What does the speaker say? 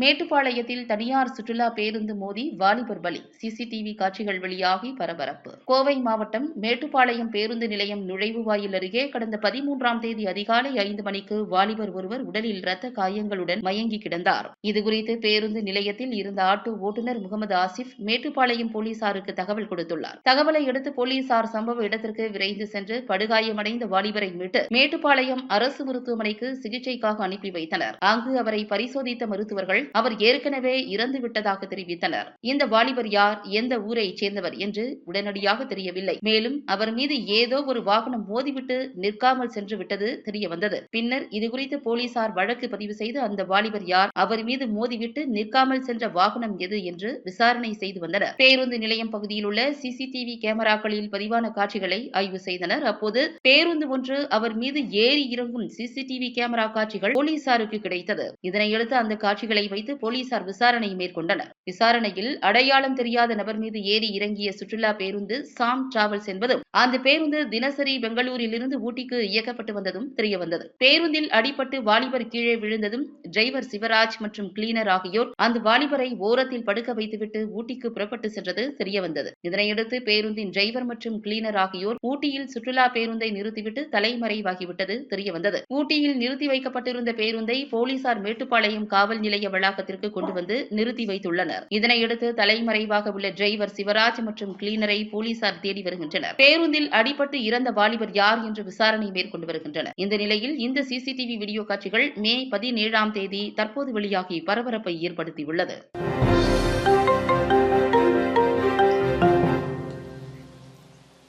மேட்டுப்பாளையத்தில் தனியார் சுற்றுலா பேருந்து மோதி வாலிபர் பலி. சிசிடிவி காட்சிகள் வெளியாகி பரபரப்பு. கோவை மாவட்டம் மேட்டுப்பாளையம் பேருந்து நிலையம் நுழைவுவாயில் அருகே கடந்த 13ஆம் தேதி அதிகாலை 5 மணிக்கு வாலிபர் ஒருவர் உடலில் இரத்த காயங்களுடன் மயங்கி கிடந்தார். இதுகுறித்து பேருந்து நிலையத்தில் இருந்த ஆட்டோ ஓட்டுநர் முகமது ஆசிப் மேட்டுப்பாளையம் போலீசாருக்கு தகவல் கொடுத்துள்ளார். தகவலை அடுத்து போலீசார் சம்பவ இடத்திற்கு விரைந்து சென்று படுகாயமடைந்த வாலிபரை மீட்டு மேட்டுப்பாளையம் அரசு மருத்துவமனைக்கு சிகிச்சைக்காக அனுப்பி வைத்தனர். அங்கு அவரை பரிசோதித்த மருத்துவர்கள் அவர் ஏற்கனவே இறந்து விட்டதாக தெரிவித்தனர். இந்த வாலிபர் யார், எந்த ஊரைச் சேர்ந்தவர் என்று உடனடியாக தெரியவில்லை. மேலும் அவர் மீது ஏதோ ஒரு வாகனம் மோதிவிட்டு நிற்காமல் சென்று விட்டது தெரியவந்தது. பின்னர் இதுகுறித்து போலீசார் வழக்கு பதிவு செய்து அந்த வாலிபர் யார், அவர் மீது மோதிவிட்டு நிற்காமல் சென்ற வாகனம் எது என்று விசாரணை செய்து வந்தனர். பேருந்து நிலையம் பகுதியில் உள்ள சிசிடிவி கேமராக்களில் பதிவான காட்சிகளை ஆய்வு செய்தனர். அப்போது பேருந்து ஒன்று அவர் மீது ஏறி இறங்கும் சிசிடிவி கேமரா காட்சிகள் போலீசாருக்கு கிடைத்தது. இதனையடுத்து அந்த காட்சிகளை வைத்து போலீசார் விசாரணை மேற்கொண்டனர். விசாரணையில் அடையாளம் தெரியாத நபர் மீது ஏறி இறங்கிய சுற்றுலா பேருந்து சாம் டிராவல்ஸ் என்பதும், அந்த பேருந்து தினசரி பெங்களூரிலிருந்து ஊட்டிக்கு இயக்கப்பட்டு வந்ததும் தெரியவந்தது. பேருந்தில் அடிபட்டு வாலிபர் கீழே விழுந்ததும் டிரைவர் சிவராஜ் மற்றும் கிளீனர் ஆகியோர் அந்த வாலிபரை ஓரத்தில் படுக்க வைத்துவிட்டு ஊட்டிக்கு புறப்பட்டு சென்றது தெரியவந்தது. இதனையடுத்து பேருந்தின் டிரைவர் மற்றும் கிளீனர் ஆகியோர் ஊட்டியில் சுற்றுலா பேருந்தை நிறுத்திவிட்டு தலைமறைவாகிவிட்டது தெரியவந்தது. ஊட்டியில் நிறுத்தி வைக்கப்பட்டிருந்த பேருந்தை போலீசார் மேட்டுப்பாளையம் காவல் நிலைய வளாகத்திற்கு கொண்டு வந்து நிறுத்தி வைத்துள்ளனர். இதனையடுத்து தலைமறைவாக உள்ள டிரைவர் சிவராஜ் மற்றும் கிளீனரை போலீசார் தேடி வருகின்றனர். பேருந்தில் அடிபட்டு இறந்த வாலிபர் யார் என்று விசாரணை மேற்கொண்டு வருகின்றனர். இந்த நிலையில் இந்த சிசிடிவி வீடியோ காட்சிகள் மே 17ஆம் தேதி தற்போது வெளியாகி பரபரப்பை ஏற்படுத்தியுள்ளது.